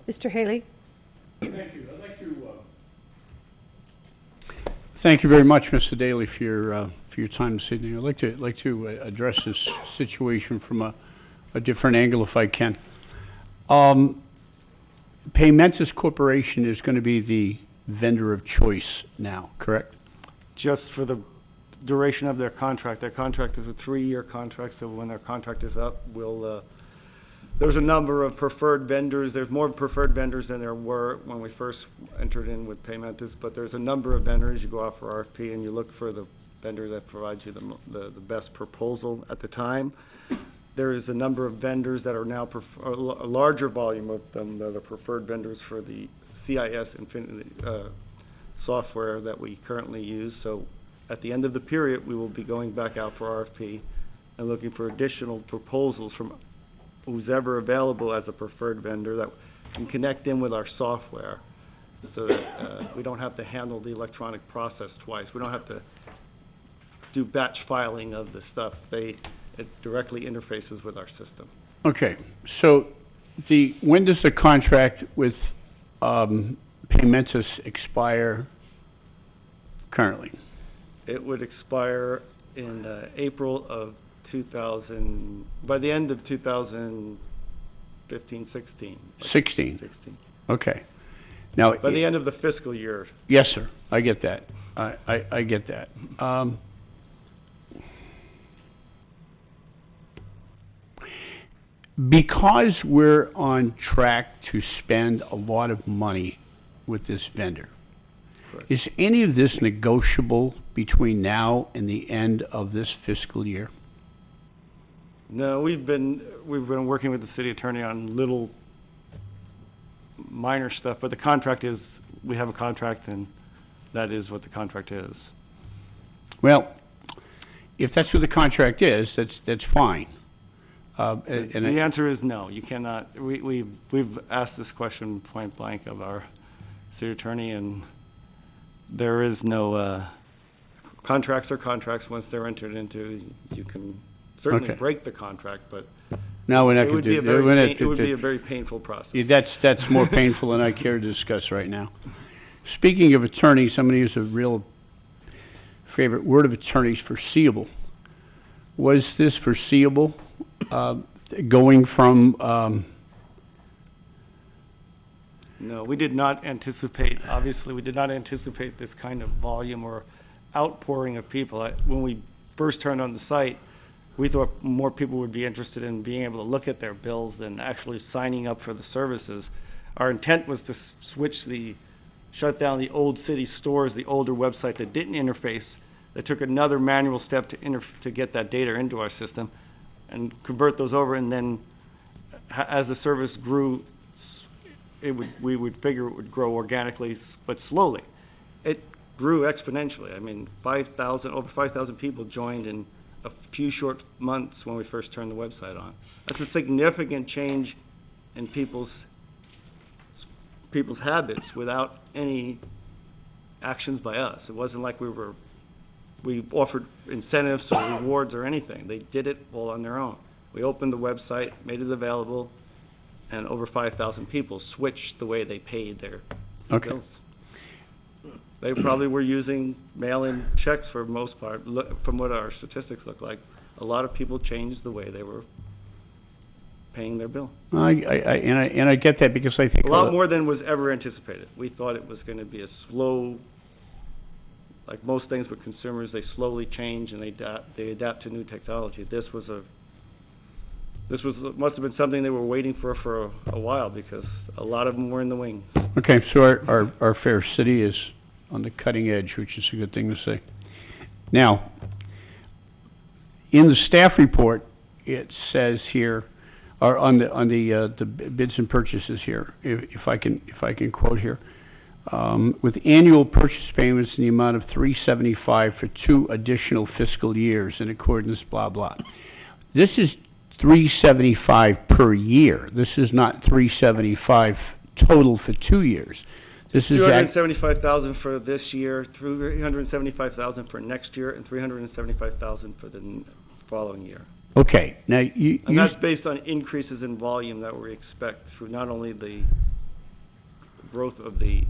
Mr. Haley? Thank you. I'd like to thank you very much, Mr. Daly, for your time this evening. I'd like to address this situation from a different angle, if I can. Paymentus Corporation is going to be the vendor of choice now, correct? Just for the duration of their contract. Their contract is a 3-year contract, so when their contract is up, there's a number of preferred vendors. There's more preferred vendors than there were when we first entered in with Paymentus, but there's a number of vendors. You go out for RFP and you look for the vendor that provides you the best proposal at the time. There is a number of vendors that are now, a larger volume of them that are preferred vendors for the CIS Infinity software that we currently use. So at the end of the period, we will be going back out for RFP and looking for additional proposals from who's ever available as a preferred vendor that can connect in with our software so that we don't have to handle the electronic process twice. We don't have to do batch filing of the stuff. It directly interfaces with our system. Okay, so when does the contract with Paymentus expire currently? It would expire in April of 2000, by the end of 2015, 16. 16. 16. Okay. Now, By the end of the fiscal year. yes, sir, I get that. I get that. Because we're on track to spend a lot of money with this vendor, Correct. is any of this negotiable between now and the end of this fiscal year? No, we've been working with the city attorney on little minor stuff, but the contract is, we have a contract and that is what the contract is. Well, if that's what the contract is, that's fine. The answer is no, you cannot. We've asked this question point blank of our city attorney, and there is no, contracts are contracts. Once they're entered into, you can certainly Okay. break the contract, but No, we're not it going would to be do a very, we're not- it would be a very painful process. That's more painful than I care to discuss right now. Speaking of attorneys, I'm going to use a real favorite word of attorneys, foreseeable. Was this foreseeable, going from, No, we did not anticipate, obviously, we did not anticipate this kind of volume or outpouring of people. When we first turned on the site, we thought more people would be interested in being able to look at their bills than actually signing up for the services. Our intent was to shut down the old city stores, the older website that didn't interface, that took another manual step to get that data into our system, and convert those over, and then as the service grew, we would figure it would grow organically, but slowly. It grew exponentially. I mean, over 5,000 people joined in a few short months when we first turned the website on. That's a significant change in people's habits without any actions by us. It wasn't like we offered incentives or rewards or anything. They did it all on their own. We opened the website, made it available, and over 5,000 people switched the way they paid their Okay. bills. They probably were using mail-in checks for the most part. From what our statistics look like, a lot of people changed the way they were paying their bill. I get that because I think A lot more than was ever anticipated. We thought it was going to be a slow, like most things with consumers, they slowly change and they adapt to new technology. This must have been something they were waiting for a while, because a lot of them were in the wings. Okay, so our fair city is on the cutting edge, which is a good thing to say. Now, in the staff report, it says here, or on the bids and purchases here, if I can quote here, with annual purchase payments in the amount of $375 for 2 additional fiscal years in accordance, blah blah. This is $375 per year. This is not $375 total for 2 years. This is $275,000 for this year, $375,000 for next year, and $375,000 for the following year. okay. Now And that's based on increases in volume that we expect through not only the growth of the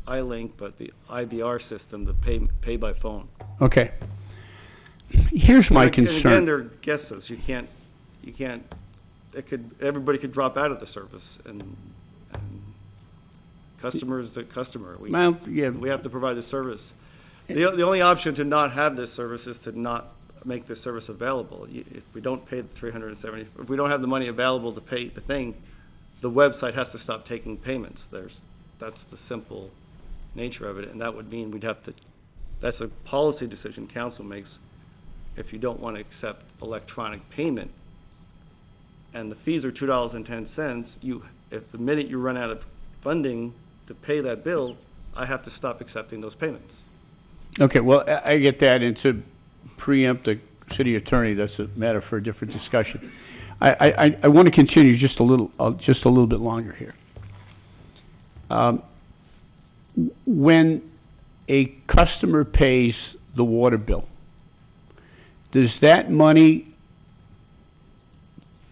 iLink, but the IBR system, the pay by phone. Okay. Here's my And again, concern. they're guesses. You can't, everybody could drop out of the service, and customer is the customer. Well, yeah, We have to provide the service. The only option to not have this service is to not make this service available. If we don't pay the 370, if we don't have the money available to pay the thing, the website has to stop taking payments. That's the simple nature of it, and that would mean we'd have to, that's a policy decision council makes. If you don't want to accept electronic payment, and the fees are $2.10, if the minute you run out of funding to pay that bill, I have to stop accepting those payments. okay, well, I get that, and to preempt the city attorney, that's a matter for a different discussion. I want to continue just a little bit longer here. When a customer pays the water bill, does that money,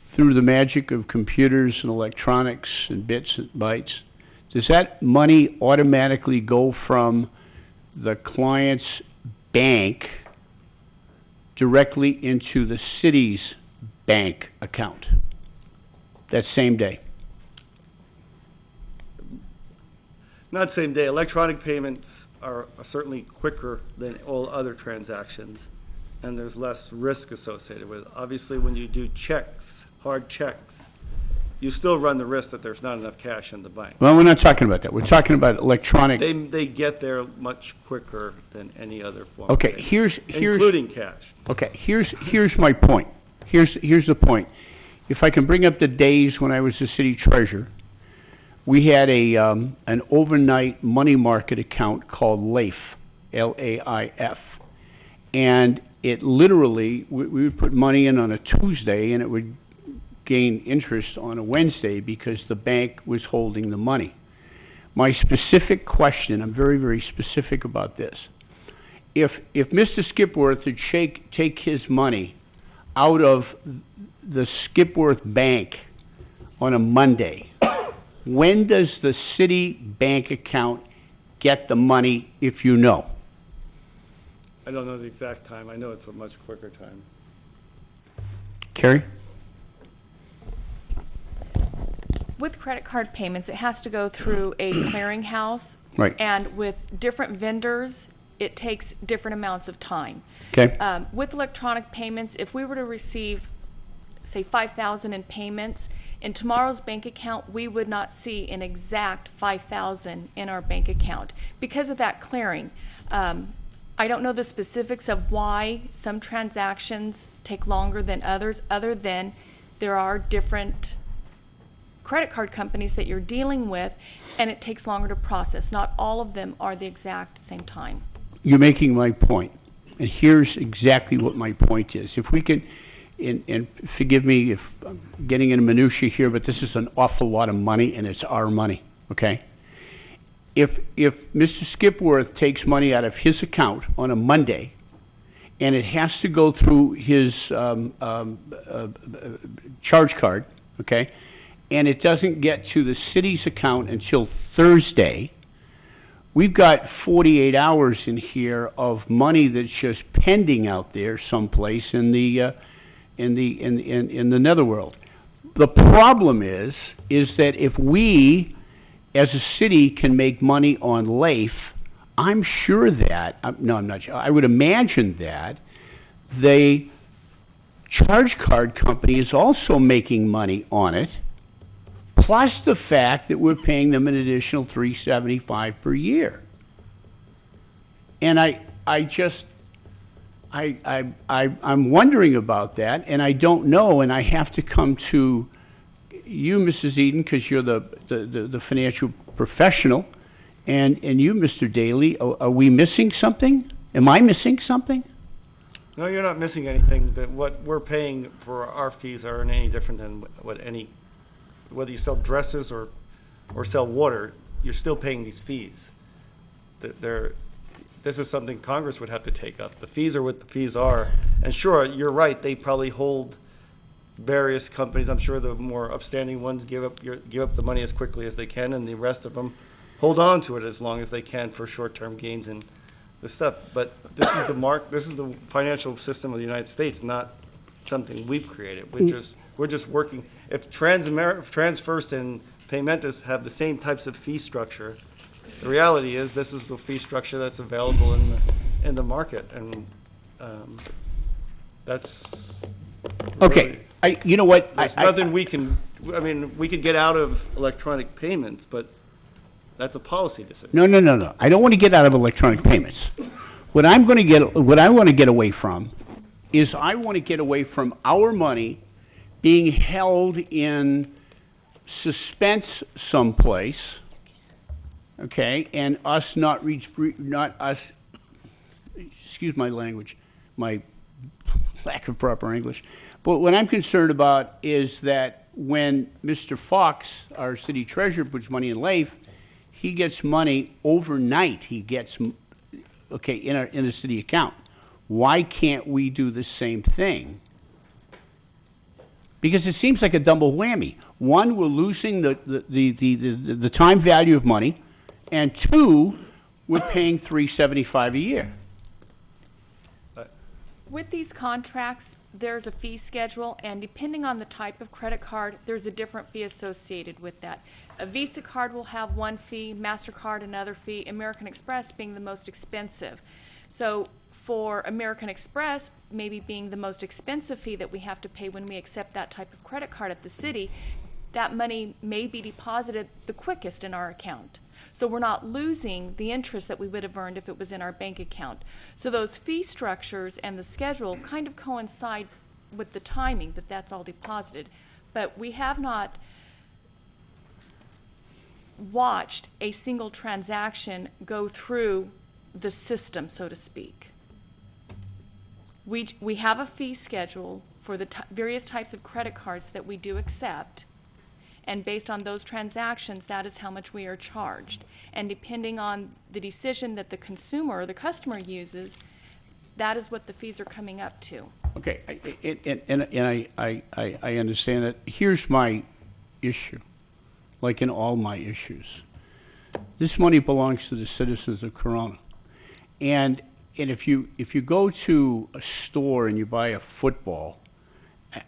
through the magic of computers and electronics and bits and bytes, does that money automatically go from the client's bank directly into the city's bank account that same day? Not same day. Electronic payments are certainly quicker than all other transactions, and there's less risk associated with it. Obviously, when you do checks, hard checks, you still run the risk that there's not enough cash in the bank. Well, we're not talking about that. We're talking about electronic. They get there much quicker than any other form. Okay, of payment, here's including cash. okay, here's my point. Here's the point. If I can bring up the days when I was the city treasurer, we had an overnight money market account called LAIF, L-A-I-F. And it literally, we would put money in on a Tuesday and it would gain interest on a Wednesday because the bank was holding the money. My specific question, I'm very, very specific about this. If Mr. Skipworth would take his money out of the Skipworth Bank on a Monday, when does the city bank account get the money, if you know? I don't know the exact time. I know it's a much quicker time. Carrie? With credit card payments, it has to go through a clearinghouse. Right. And with different vendors, it takes different amounts of time. Okay. With electronic payments, if we were to receive, say, 5,000 in payments, in tomorrow's bank account, we would not see an exact 5,000 in our bank account because of that clearing. I don't know the specifics of why some transactions take longer than others, other than there are different credit card companies that you're dealing with, and it takes longer to process. Not all of them are the exact same time. You're making my point, and here's exactly what my point is. If we can, and forgive me if I'm getting into minutia here, but this is an awful lot of money, and it's our money, okay? If Mr. Skipworth takes money out of his account on a Monday, and it has to go through his charge card, okay, and it doesn't get to the city's account until Thursday, we've got 48 hours in here of money that's just pending out there someplace in the netherworld. The problem is that if we, as a city, can make money on LAIF, I'm sure that, no, I'm not sure, I would imagine that the charge card company is also making money on it, plus the fact that we're paying them an additional $375 per year. And I'm wondering about that, and I don't know, and I have to come to you, Mrs. Eden, because you're the financial professional, and you, Mr. Daly. Are we missing something? Am I missing something? No, you're not missing anything. That what we're paying for our fees aren't any different than whether you sell dresses or sell water, you're still paying these fees. This is something Congress would have to take up. The fees are what the fees are. And sure, you're right, they probably hold various companies. I'm sure the more upstanding ones give up the money as quickly as they can, and the rest of them hold on to it as long as they can for short-term gains and the stuff. But this is this is the financial system of the United States, not something we've created. We're just working. If Transfirst and Paymentus have the same types of fee structure, the reality is this is the fee structure that's available in the market, and that's Okay, really- you know what? There's nothing we can. I mean, we could get out of electronic payments, but that's a policy decision. No. I don't want to get out of electronic payments. What I want to get away from is I want to get away from our money being held in suspense someplace, okay, and us excuse my language, my lack of proper English. But what I'm concerned about is that when Mr. Fox, our city treasurer, puts money in LAIF, he gets money overnight. He gets, okay, in a city account. Why can't we do the same thing? Because it seems like a double whammy. One, we're losing the time value of money, and two, we're paying $375 a year. With these contracts, there's a fee schedule, and depending on the type of credit card, there's a different fee associated with that. A Visa card will have one fee, MasterCard another fee, American Express being the most expensive. So for American Express, maybe being the most expensive fee that we have to pay when we accept that type of credit card at the city, that money may be deposited the quickest in our account. So we're not losing the interest that we would have earned if it was in our bank account. So those fee structures and the schedule kind of coincide with the timing that that's all deposited. But we have not watched a single transaction go through the system, so to speak. We have a fee schedule for the various types of credit cards that we do accept. And based on those transactions, that is how much we are charged. And depending on the decision that the consumer or the customer uses, that is what the fees are coming up to. Okay, I understand that. Here's my issue, like in all my issues. This money belongs to the citizens of Corona. And if you go to a store and you buy a football,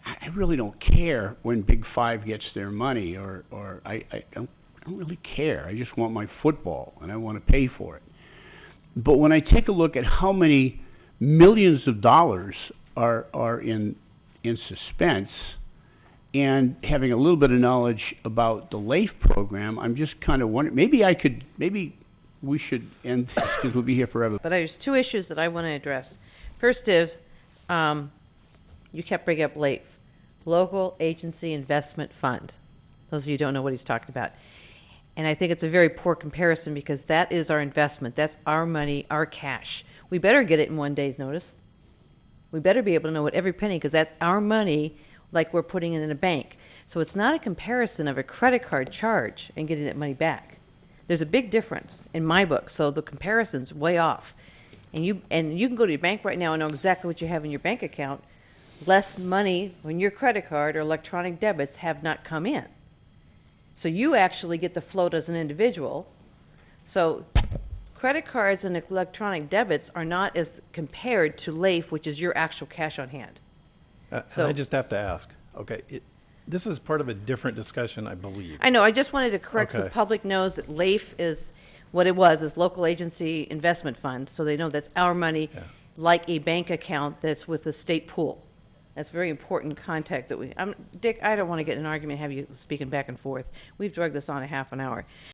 I really don't care when Big Five gets their money, or I don't really care. I just want my football, and I want to pay for it. But when I take a look at how many millions of dollars are in suspense, and having a little bit of knowledge about the LAIF program, I'm just kind of wondering, maybe we should end this because we'll be here forever. But there's two issues that I want to address. First is, you kept bringing up LAIF, Local Agency Investment Fund. Those of you who don't know what he's talking about. And I think it's a very poor comparison because that is our investment. That's our money, our cash. We better get it in 1 day's notice. We better be able to know what every penny, because that's our money like we're putting it in a bank. So it's not a comparison of a credit card charge and getting that money back. There's a big difference in my book, so the comparison's way off. And you can go to your bank right now and know exactly what you have in your bank account. Less money when your credit card or electronic debits have not come in. So you actually get the float as an individual. So credit cards and electronic debits are not as compared to LAIF, which is your actual cash on hand. So I just have to ask, okay, this is part of a different discussion, I believe. I know, I just wanted to correct so the Okay. public knows that LAIF is what it was, is Local Agency Investment Fund, so they know that's our money, Yeah. like a bank account that's with the state pool. That's very important contact that Dick, I don't want to get in an argument and have you speaking back and forth. We've dragged this on a half an hour.